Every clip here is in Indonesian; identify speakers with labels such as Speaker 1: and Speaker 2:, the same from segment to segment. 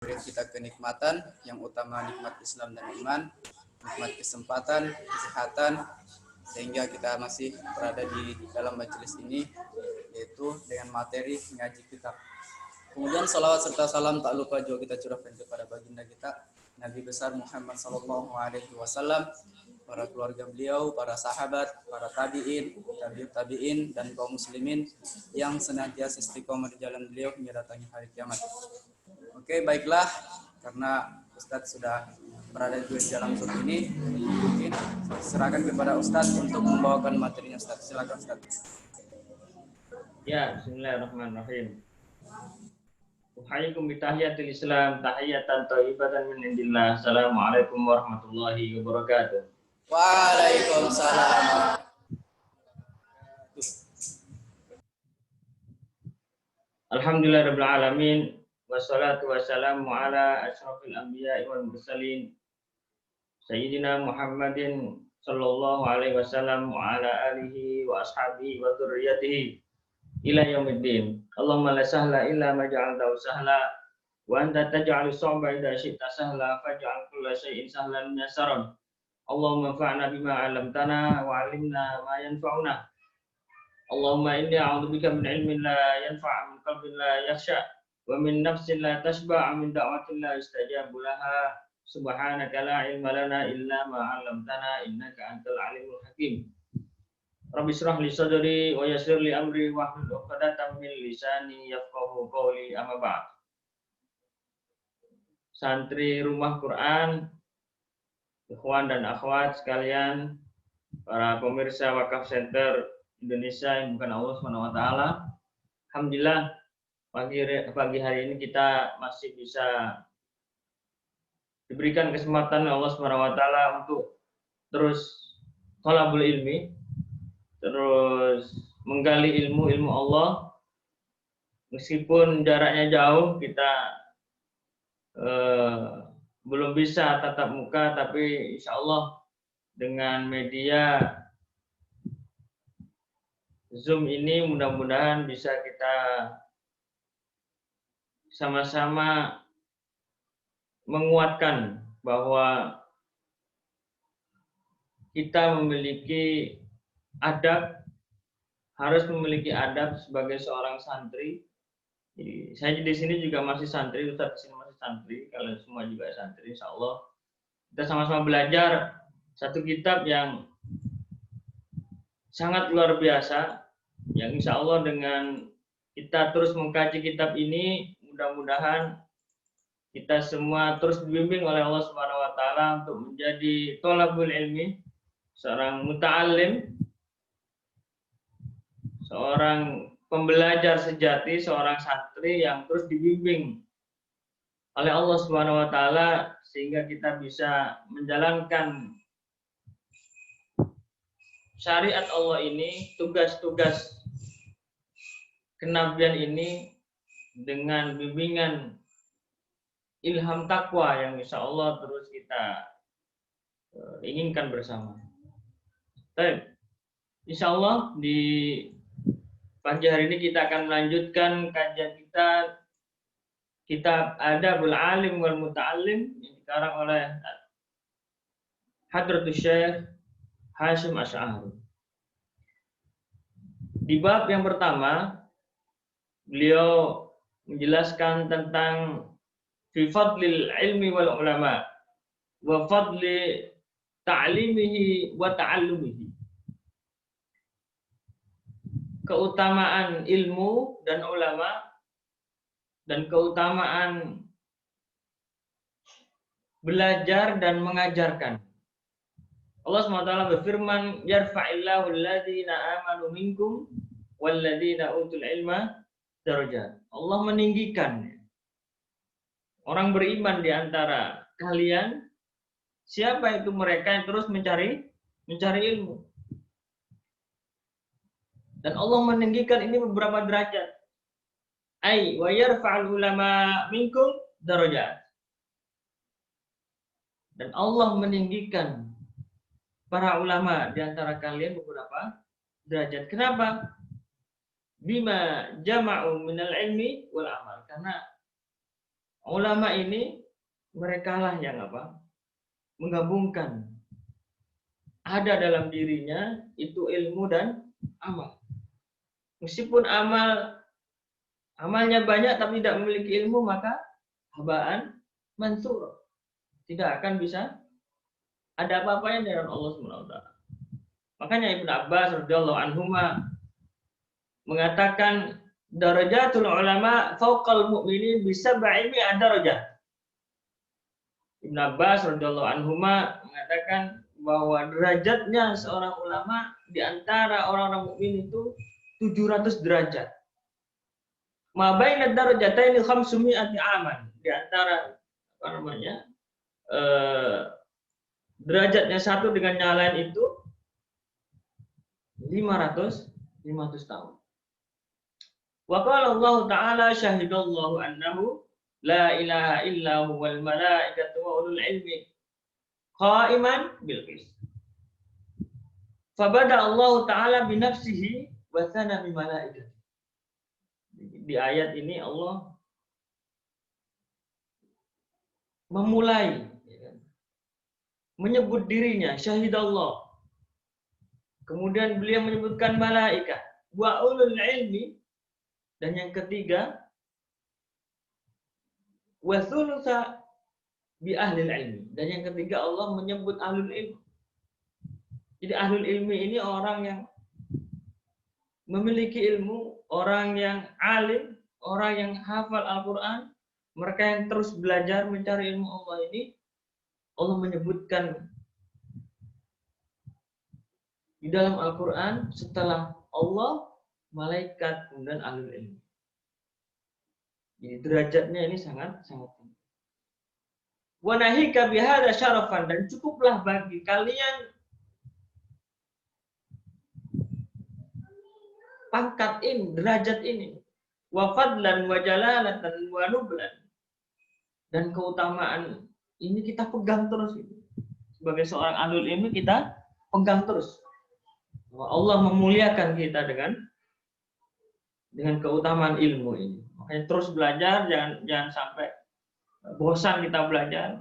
Speaker 1: beri kita kenikmatan, yang utama nikmat Islam dan iman, nikmat kesempatan, kesehatan, sehingga kita masih berada di dalam majelis ini, yaitu dengan materi mengaji kitab. Kemudian salawat serta salam tak lupa juga kita curahkan kepada baginda kita Nabi besar Muhammad sallallahu alaihi wasallam, para keluarga beliau, para sahabat, para tabi'in, tabi'in dan kaum muslimin yang senantiasa istiqomah di jalan beliau hingga datangnya hari kiamat. Oke, baiklah, karena Ustadz sudah berada di dalam Zoom ini, mungkin serahkan kepada Ustadz untuk membawakan materinya. Ustadz, silakan Ustadz.
Speaker 2: Ya, bismillahirrahmanirrahim. Uhayikum bitahiyatil Islam, tahiyatan thayyibatan min indillah. Assalamualaikum warahmatullahi wabarakatuh.
Speaker 1: Waalaikumsalam.
Speaker 2: Alhamdulillahirabbil alamin. Wassalatu wassalamu ala asyrafil anbiya'i wal mursalin Sayyidina Muhammadin sallallahu alaihi wasallam wa ala alihi wa ashabihi wa dzurriyyatihi ila yaumiddin. Allahumma la sahla illa ma ja'altahu sahla wa anta taj'alus sa'ba idza syi'ta sahla faj'al kulla syai'in sahlan yasaran. Allahumma anfa'na bima 'allamtana wa 'allimna ma yanfa'una. Allahumma inni a'udzubika min ilmin la yanfa' min qalbin la yakhsha wa min nafsin la tashba' min da'watin la yustajabu laha. Subhanaka la ilma lana illa ma 'allamtana innaka antal alimul hakim. Rabbi shrah li sadri wa yassir li amri wahlul 'uqdatam min lisani yafqahu qawli, amma ba'd. Santri Rumah Quran, ikhwan dan akhwat sekalian, para pemirsa Wakaf Center Indonesia yang bukan Allah SWT. Alhamdulillah pagi hari ini kita masih bisa diberikan kesempatan Allah SWT untuk terus thalabul ilmi, terus menggali ilmu Allah. Meskipun jaraknya jauh, kita belum bisa tatap muka, tapi insya Allah dengan media Zoom ini mudah-mudahan bisa kita sama-sama menguatkan bahwa kita memiliki adab, harus memiliki adab sebagai seorang santri. Jadi, saya di sini juga masih santri, Ustaz di sini masih santri, kalian semua juga santri, insya Allah. Kita sama-sama belajar satu kitab yang sangat luar biasa, yang insya Allah dengan kita terus mengkaji kitab ini, mudah-mudahan kita semua terus dibimbing oleh Allah Subhanahu wa taala untuk menjadi thalabul ilmi, seorang muta'allim, seorang pembelajar sejati, seorang santri yang terus dibimbing oleh Allah Subhanahu wa taala sehingga kita bisa menjalankan syariat Allah ini, tugas-tugas kenabian ini dengan bimbingan ilham takwa yang insya Allah terus kita inginkan bersama. Baik, insya Allah di pagi hari ini kita akan melanjutkan kajian kita kitab Adabul Alim wal Muta'allim yang dikarang oleh Hadratus Syekh Hasyim Asy'ari. Di bab yang pertama, beliau menjelaskan tentang fi fadlil ilmi wal ulama wa fadli ta'limihi wa ta'allumihi. Keutamaan ilmu dan ulama dan keutamaan belajar dan mengajarkan. Allah SWT berfirman, yarfa'illahu alladhina amanu minkum walladhina utul ilma darajat. Allah meninggikan orang beriman di antara kalian. Siapa itu mereka yang terus mencari ilmu. Dan Allah meninggikan ini beberapa derajat. Ai wa yarfa'ul ulama minkum darajat. Dan Allah meninggikan para ulama di antara kalian beberapa derajat. Kenapa? Bima jama'u minal ilmi wal amal. Karena Ulama ini mereka lah yang apa? Menggabungkan ada dalam dirinya itu ilmu dan amal. Meskipun amalnya banyak tapi tidak memiliki ilmu, maka habaan mansur. Tidak akan bisa ada apa-apanya dengan Allah SWT. Makanya Ibnu Abbas radhiyallahu anhuma mengatakan darajatul ulama fawqal mu'minin bisa ada darajah. Ibnu Abbas radhiyallahu anhuma mengatakan bahwa derajatnya seorang ulama di antara orang-orang mukmin itu 700 derajat. Ma baina darajataini 500 aman. Di antara apa namanya? Derajatnya satu dengan yang lain itu 500 tahun. Wa qala Allah Ta'ala syahidallahu annahu la ilaha illa huwal malaikatu wa ulul ilmi qa'iman bil qist. Fabada Allah Ta'ala binafsihi wa thana bi malaikati. Di ayat ini Allah memulai menyebut dirinya syahidallah. Kemudian beliau menyebutkan malaikat wa ulul ilmi, dan yang ketiga wa thulutsa bi ahli ilmi, dan yang ketiga Allah menyebut ahlul ilmi. Jadi ahlul ilmi ini orang yang memiliki ilmu, orang yang alim, orang yang hafal Al-Qur'an, mereka yang terus belajar mencari ilmu Allah ini Allah menyebutkan di dalam Al-Qur'an setelah Allah, malaikat, kemudian ahlul ilmi. Jadi derajatnya ini sangat tinggi. Wa nahika bihadza syarafan, dan cukuplah bagi kalian pangkat ini, derajat ini. Wa fadlan wa jalalatan wa nublan, dan keutamaan ini kita pegang terus. Sebagai seorang ahlul ilmi kita pegang terus. Allah memuliakan kita dengan keutamaan ilmu ini. Makanya terus belajar, jangan sampai bosan kita belajar.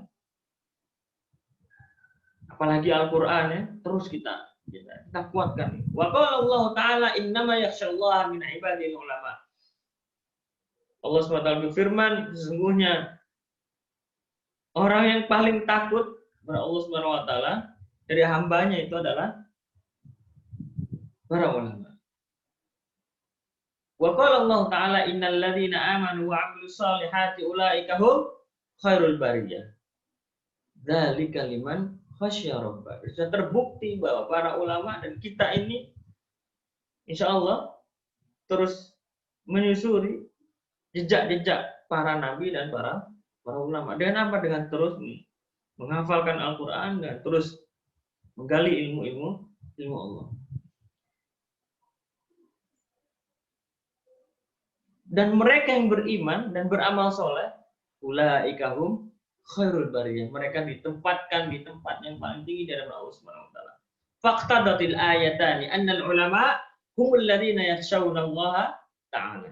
Speaker 2: Apalagi Al-Qur'an ya, terus kita kuatkan. Wa qala Allah Ta'ala innama yakhsyallaha min ibadil ulama. Allah SWT berfirman, sesungguhnya orang yang paling takut kepada Allah SWT dari hambanya itu adalah para ulama. Wa qala Allah Ta'ala innal ladzina amanu wa 'amilus shalihati ulaika hum khairul bariyah. Dzalika liman khasyya rabbah. Sudah terbukti bahwa para ulama dan kita ini insyaallah terus menyusuri jejak-jejak para nabi dan para ulama. Dengan apa? Dengan terus menghafalkan Al-Qur'an dan terus menggali ilmu Allah. Dan mereka yang beriman dan beramal soleh, ulaika hum khairul bariyah. Mereka ditempatkan di tempat yang paling tinggi di hadapan Allah Subhanahu wa taala. Faqtadatil ayatani annal ulama humul ladzina yakhshawna Allah ta'ala.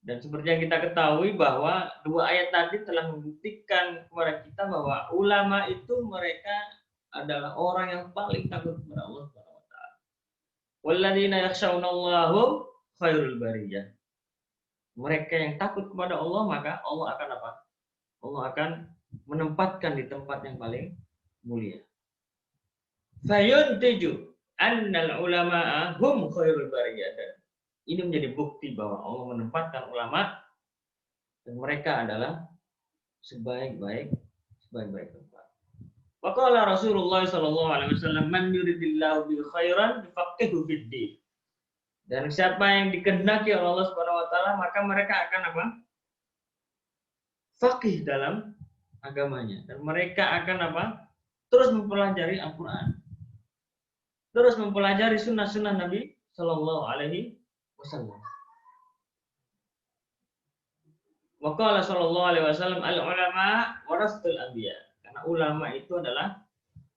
Speaker 2: Dan seperti yang kita ketahui bahwa dua ayat tadi telah membuktikan kepada kita bahwa ulama itu mereka adalah orang yang paling takut kepada Allah Subhanahu wa taala. Walladzina yakhshawna Allahu khairul bariyah. Mereka yang takut kepada Allah, maka Allah akan apa? Allah akan menempatkan di tempat yang paling mulia. Fayuntiju annal ulama'a hum khairul bariyah. Ini menjadi bukti bahwa Allah menempatkan ulama dan mereka adalah sebaik-baik tempat. Wa qala Rasulullah sallallahu alaihi wasallam man yuridillahu bil khairan yufaqihu fid din. Dan siapa yang dikehendaki oleh Allah Subhanahu wa taala, maka mereka akan apa? Faqih dalam agamanya. Dan mereka akan apa? Terus mempelajari Al-Qur'an. Terus mempelajari sunnah-sunnah Nabi sallallahu alaihi wasallam. Wa qala sallallahu alaihi wasallam al-ulama warasatul anbiya. Karena ulama itu adalah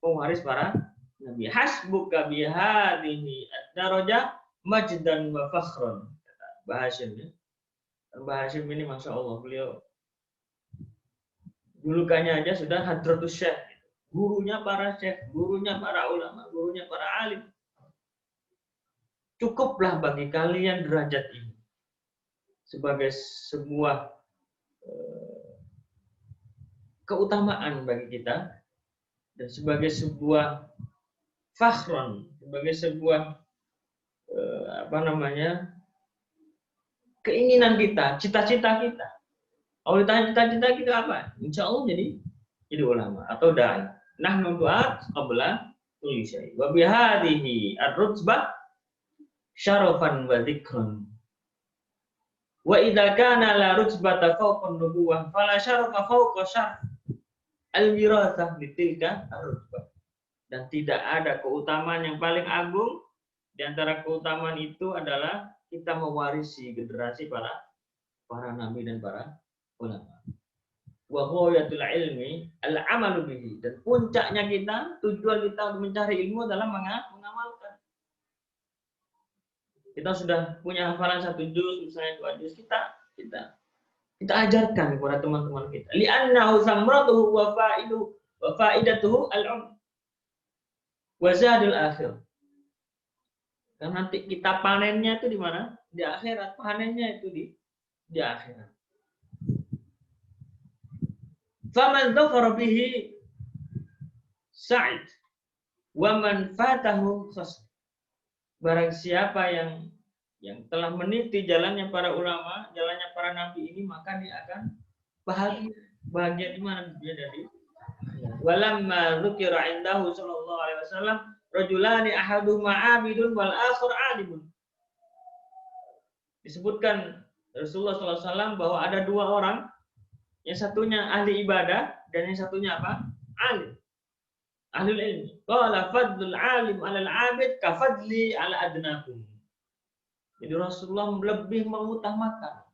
Speaker 2: pewaris para nabi. Hasbuka bihadhihi ad-darajah majdan wa fakhran, kata Mbah Hasyim ya. Mbah Hasyim ini Masya Allah, beliau Julukannya aja sudah Hadratus Syekh. Gurunya para syekh, gurunya para ulama, gurunya para alim. Cukuplah bagi kalian derajat ini sebagai sebuah keutamaan bagi kita dan sebagai sebuah fakhron, sebagai sebuah keinginan kita, cita-cita kita. Kalau ditanya cita-cita kita apa? Insya Allah jadi ulama atau dai. Nahnu du'at qabla kulli syai. Wa bihadhihi ar-rutbah syarafan wa dzikran. Wa idza kana la rutbata fawqa an-nubuwah fala syarafa fawqa syaraf al-wirathah bitilka ar-rutbah. Dan tidak ada keutamaan yang paling agung di antara keutamaan itu adalah kita mewarisi generasi para nabi dan para ulama. Wa ghayatul ilmi al-amalu bihi, dan puncaknya kita, tujuan kita untuk mencari ilmu adalah mengamalkan. Kita sudah punya hafalan 1 juz, misalnya 2 juz, kita ajarkan kepada teman-teman kita. Li'annahu samratuhu wa faidatuhu al-'umr wa zadul akhir. Karena nanti kita panennya itu di mana? Di akhirat. Panennya itu di akhirat. Faman dhafara bihi sa'id wa man fatahu khasr. Barang siapa yang telah meniti jalannya para ulama, jalannya para nabi ini, maka dia akan bahagia. Bahagia di mana? Dia dari walamma dzukira indahu sallallahu alaihi wasallam rajulani ahaduhuma 'abidun wal akhar 'alimun. Disebutkan Rasulullah SAW bahwa ada 2 orang, yang satunya ahli ibadah dan yang satunya apa? Alim. Ahlul ilmi. Qala fadlul alim 'alal 'abid ka fadli 'ala adnakum. Jadi Rasulullah lebih mengutamakan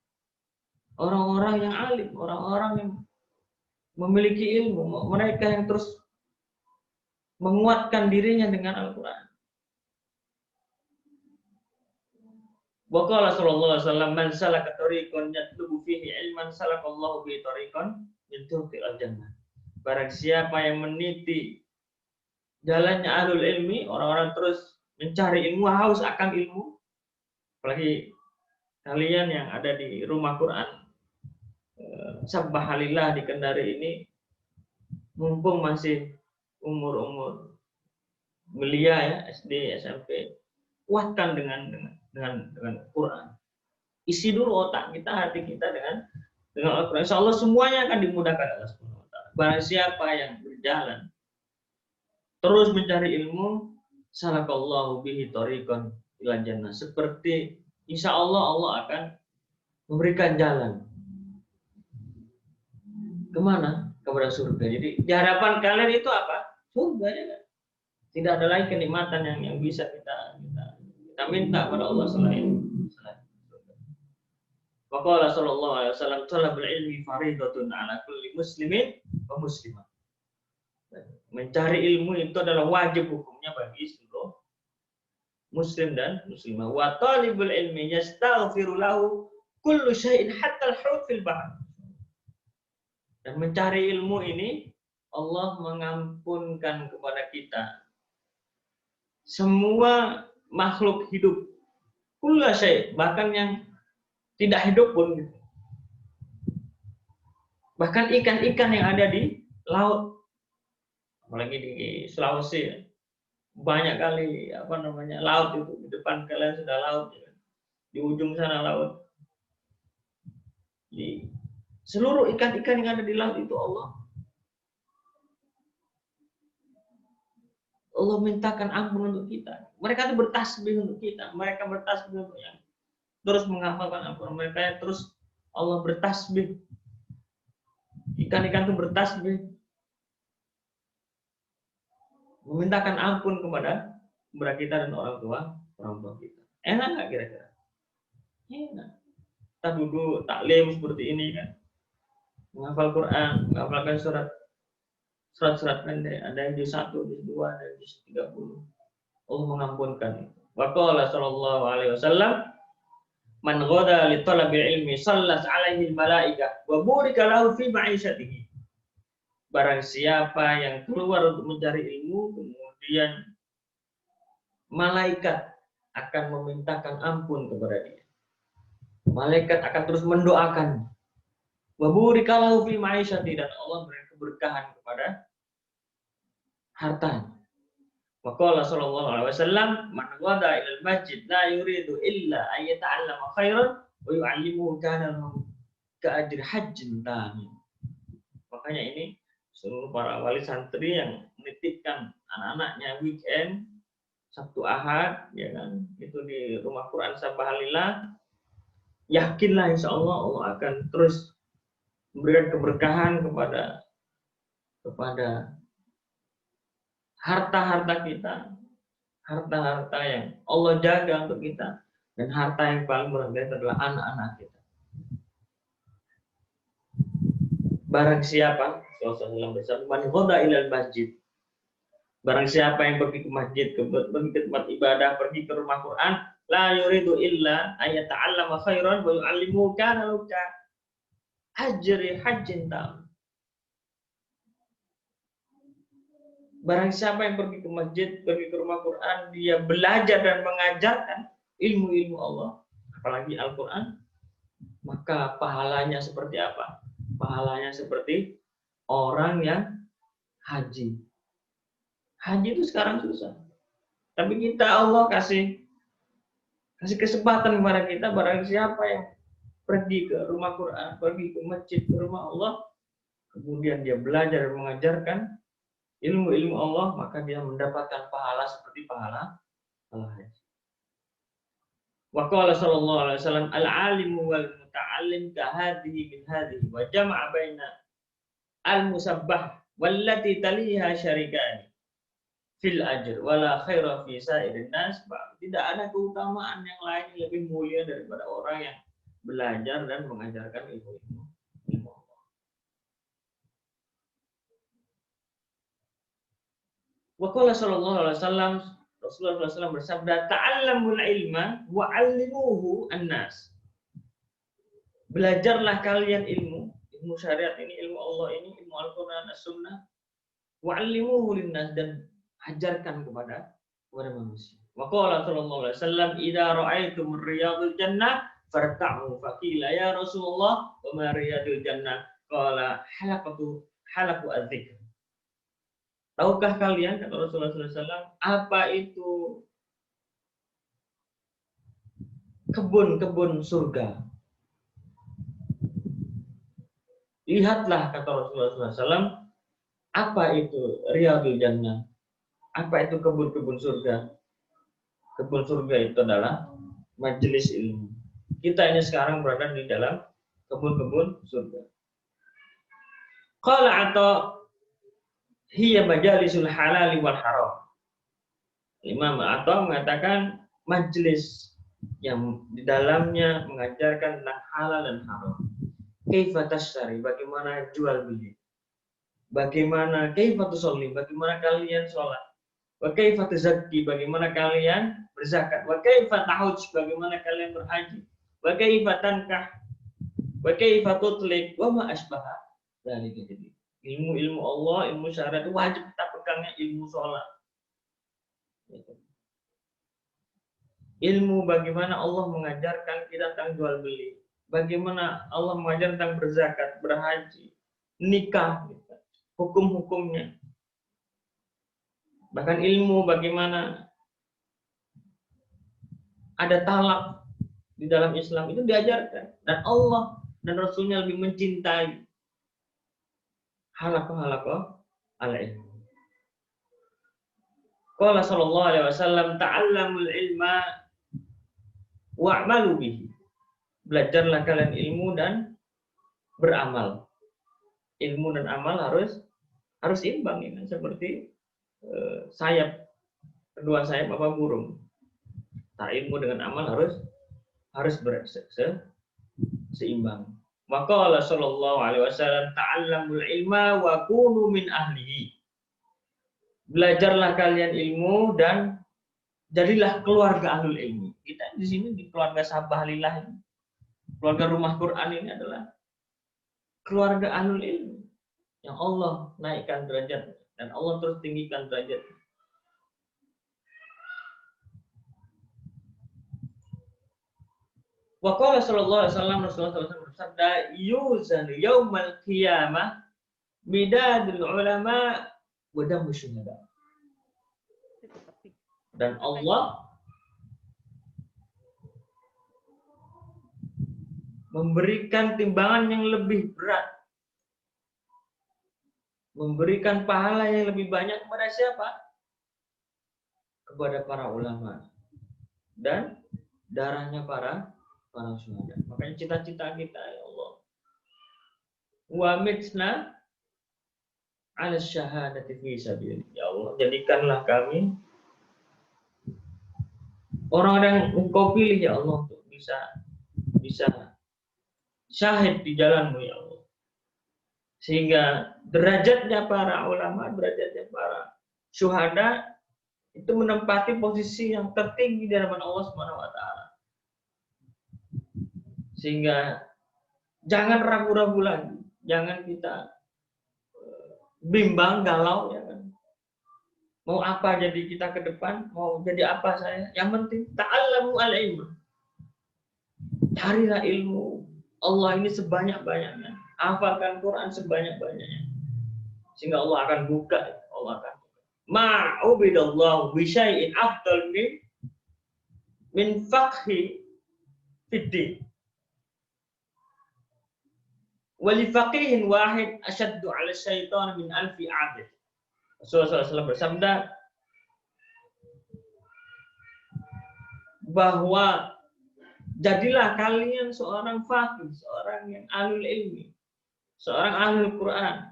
Speaker 2: orang-orang yang alim, orang-orang yang memiliki ilmu, mereka yang terus menguatkan dirinya dengan Al-Quran. Wa qala sallallahu alaihi wasallam man salaka tariqan yatlubu fihi ilman salakallahu bihi tariqan min turuqil jannah. Barang siapa yang meniti jalannya ahlul ilmi, orang-orang terus mencari ilmu, haus akan ilmu, apalagi kalian yang ada di rumah Quran, Sabbahalillah di Kendari ini, mumpung masih umur belia ya, SD, SMP, kuatkan dengan Quran. Isi dulu otak kita, hati kita dengan Al-Quran. Insya Allah semuanya akan dimudahkan Allah Subhanahu wa Ta'ala. Barang siapa yang berjalan terus mencari ilmu, salakallahu bihi tariqan ila jannah. Seperti insya Allah akan memberikan jalan kemana? Kepada surga. Jadi di hadapan kalian itu apa? Surga ya kan? Tidak ada lagi kenikmatan yang bisa kita minta kepada Allah selain surga. Wa qala sallallahu alaihi wasallam talabul ilmi fariidatun 'ala kulli muslimin wa muslimah. Mencari ilmu itu adalah wajib hukumnya bagi seluruh muslim dan muslimah. Wa talibul ilmi yastaghfiru lahu kullu syai'in hatta al-hut fil bahr. Dan mencari ilmu ini Allah mengampunkan kepada kita semua makhluk hidup, kullu syai', bahkan yang tidak hidup pun gitu. Bahkan ikan-ikan yang ada di laut, apalagi di Sulawesi, banyak kali laut itu, di depan kalian sudah laut, ya. Di ujung sana laut. Di seluruh ikan-ikan yang ada di laut itu Allah mintakan ampun untuk kita. Mereka itu bertasbih untuk kita. Mereka bertasbih untuk yang terus menghafalkan Al-Quran. Mereka terus Allah bertasbih. Ikan-ikan itu bertasbih, memintakan ampun kepada kita dan orang tua kita. Enak nggak kira-kira? Enak. Kita duduk taklim seperti ini kan, menghafal Quran, menghafalkan surat pendek, ada yang juz 1, juz 2, ada yang juz 30. Allah mengampunkan. Wa qala sallallahu alaihi wasallam man ghada li talabil ilmi sallat alaihi al malaikah wa burika lahu fi ma'isyatihi. barang siapa yang keluar untuk mencari ilmu, kemudian malaikat akan memintakan ampun kepada dia. Malaikat akan terus mendoakan. Wa burikalahu fi ma'isyati, dan Allah beri keberkahan kepada harta. Wa qala sallallahu alaihi wasallam, man wada ila al-masjid la yuridu illa an yata'allama khairan wa yu'allimuhu kana lahu ka'ajri hajjin tamim. Makanya ini seluruh para wali santri yang menitipkan anak-anaknya weekend Sabtu Ahad, ya kan, itu di rumah Quran Sabahalillah, yakinlah insya Allah Allah akan terus memberikan keberkahan kepada harta-harta kita, harta-harta yang Allah jaga untuk kita, dan harta yang paling berharga adalah anak-anak kita. Barang siapa, Rasulullah bersabda, man ghada ilal masjid, barang siapa yang pergi ke masjid, pergi ke tempat ibadah, pergi ke rumah Quran, la yuridu illa ayata'allama khairan wa yu'allimu kana luka ajri hajjin tam. Barang siapa yang pergi ke masjid, pergi ke rumah Quran, dia belajar dan mengajarkan ilmu-ilmu Allah, apalagi Al-Quran, maka pahalanya seperti apa? Pahalanya seperti orang yang haji. Haji itu sekarang susah. Tapi kita, Allah kasih kesempatan kepada kita, barang siapa yang pergi ke rumah Quran, pergi ke masjid, ke rumah Allah, kemudian dia belajar dan mengajarkan ilmu-ilmu Allah, maka dia mendapatkan pahala seperti pahala haji. Wa qala sallallahu alaihi wasallam, al-alimu wal muta'allim ka hadhihi min hadhihi wa jama'a baina al-musabbah wallati taliha syarikani fil ajr wala khaira fi sa'irin nas. Tidak ada keutamaan yang lain yang lebih mulia daripada orang yang belajar dan mengajarkan ilmu-ilmu Allah. Wa qala sallallahu alaihi wasallam, Rasulullah SAW bersabda, ta'allamul ilma wa 'allimuhu an-nas. Belajarlah kalian ilmu syariat ini, ilmu Allah ini, ilmu Al-Qur'an, As-Sunnah, wa 'allimuhu lin-nas, dan ajarkan kepada manusia. Wa qala sallallahu alaihi wasallam, idza ra'aitum riyadul jannah farta'u. Faqila ya Rasulullah, wa ma riyadul jannah? Qala halaqu adz-dzikr. Tahukah kalian, kata Rasulullah SAW, apa itu kebun-kebun surga? Lihatlah, kata Rasulullah SAW, apa itu riyadul jannah? Apa itu kebun-kebun surga? Kebun surga itu adalah majelis ilmu. Kita ini sekarang berada di dalam kebun-kebun surga. Qala atau hiya majalisul halal wal haram. Imam Atha mengatakan majelis yang di dalamnya mengajarkan tentang halal dan haram. Kaifa tashtari, bagaimana jual beli. Bagaimana kaifa tusalli, bagaimana kalian sholat. Wa kaifa tuzakki, bagaimana kalian berzakat. Wa kaifa tahujj, bagaimana kalian berhaji. Wa kaifa tankah, wa kaifa tutlik, wa ma asbaha dzalika. Jadi ilmu-ilmu Allah, ilmu syariat itu wajib kita pegangnya, ilmu sholat. Ilmu bagaimana Allah mengajarkan kita tentang jual beli. Bagaimana Allah mengajarkan tentang berzakat, berhaji, nikah, hukum-hukumnya. Bahkan ilmu bagaimana ada talak di dalam Islam itu diajarkan. Dan Allah dan Rasulnya lebih mencintai halaqah al-ilm. Qala sallallahu alaihi wasallam, ta'allamul ilma wa'malu bihi. Belajarlah kalian ilmu dan beramal. Ilmu dan amal harus imbang, ya, seperti sayap, kedua sayap apa burung. Nah, ilmu dengan amal harus seimbang. Maka Allah sallallahu alaihi wasallam, ta'allamul ilma wa kunu min ahlihi. Belajarlah kalian ilmu dan jadilah keluarga ahlul ilmi. Kita di sini di keluarga Sabahalillah ini, keluarga rumah Quran ini adalah keluarga ahlul ilmi. yang Allah naikkan derajat dan Allah terus tinggikan derajat. Wa qala sallallahu alaihi wasallam, Rasulullah SAW bersabda, yuzanu yaumal qiyamah midadul ulama wa damu syuhada. Dan Allah memberikan timbangan yang lebih berat, memberikan pahala yang lebih banyak kepada siapa? Kepada para ulama dan darahnya para syuhada. Makanya cita-cita kita, ya Allah, wa mitna ala syahadati fi sabilillah. Ya Allah, jadikanlah kami orang-orang yang Engkau pilih, ya Allah, untuk bisa syahid di jalan-Mu, ya Allah. Sehingga derajatnya para ulama, derajatnya para syuhada itu menempati posisi yang tertinggi di hadapan Allah Subhanahu wa taala. Sehingga jangan ragu-ragu lagi, jangan kita bimbang, galau, ya kan. Mau apa jadi kita ke depan, mau jadi apa saya, yang penting ta'allamu al-ilm. Carilah ilmu Allah ini sebanyak-banyaknya, hafalkan Quran sebanyak-banyaknya, sehingga Allah akan buka, Allah akan ma'ubidallahu bi syai'in afdal min faqhi fiddin. Wali faqihin wahid asyaddu 'ala syaitan min alfi 'abid. Rasulullah SAW bersabda bahwa jadilah kalian seorang faqih, seorang yang ahlul ilmi, seorang ahlul Quran.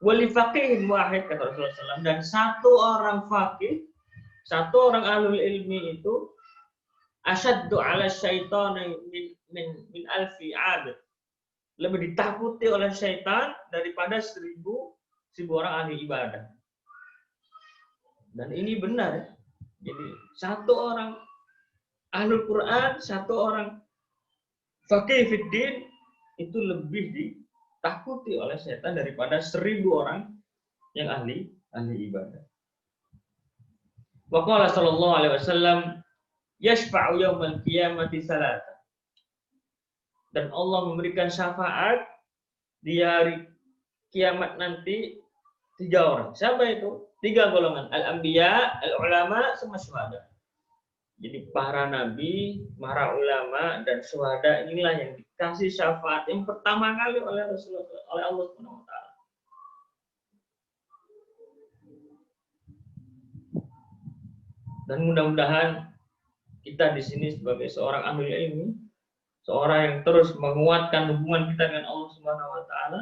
Speaker 2: Wali faqihin wahid, kata Rasulullah SAW, dan satu orang faqih, satu orang ahlul ilmi itu asyaddu 'ala syaitan min alfi 'abid. Lebih ditakuti oleh syaitan daripada seribu orang ahli ibadah. Dan ini benar. Jadi satu orang ahlul Quran, satu orang faqih fiddin itu lebih ditakuti oleh syaitan daripada 1000 orang yang ahli ibadah. Wa qala sallallahu alaihi wasallam yashfa'u yaumal qiyamati salasa. Dan Allah memberikan syafaat di hari kiamat nanti 3 orang. Siapa itu? 3 golongan. Al-anbiya, al-ulama, sama syuhada. Jadi para nabi, para ulama, dan syuhada inilah yang dikasih syafaat yang pertama kali oleh Rasulullah, oleh Allah Subhanahu wa taala. Dan mudah-mudahan kita di sini sebagai seorang ahli ilmu, seorang yang terus menguatkan hubungan kita dengan Allah Subhanahu wa taala,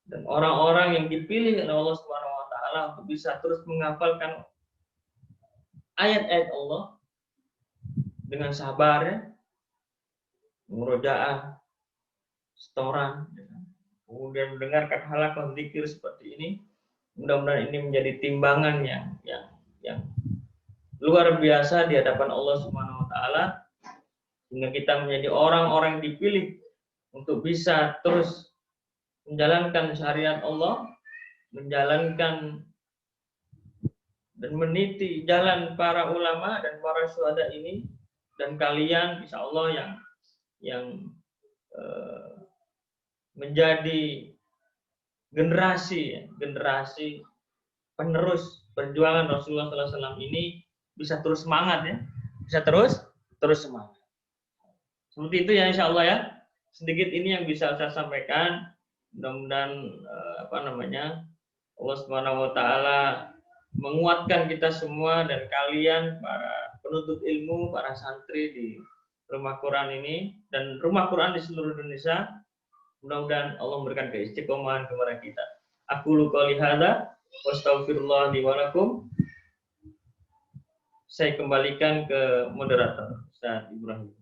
Speaker 2: dan orang-orang yang dipilih oleh Allah Subhanahu wa taala untuk bisa terus menghafalkan ayat-ayat Allah dengan sabar, ya, murojaah, setoran, kemudian mendengarkan halaqah zikir seperti ini. Mudah-mudahan ini menjadi timbangan yang luar biasa di hadapan Allah Subhanahu wa taala, sehingga kita menjadi orang-orang yang dipilih untuk bisa terus menjalankan syariat Allah, menjalankan dan meniti jalan para ulama dan para syuhada ini, dan kalian insya Allah yang menjadi generasi penerus perjuangan Rasulullah SAW ini bisa terus semangat, ya, bisa terus semangat. Seperti itu, ya, insya Allah, ya. Sedikit ini yang bisa saya sampaikan. Mudah-mudahan Allah Subhanahu wa taala menguatkan kita semua dan kalian para penuntut ilmu, para santri di Rumah Quran ini dan Rumah Quran di seluruh Indonesia. Mudah-mudahan Allah memberikan keistiqomahan kepada kita. Aqulu qouli hadza wa astaghfirullah li wa lakum. Saya kembalikan ke moderator Ustaz Ibrahim.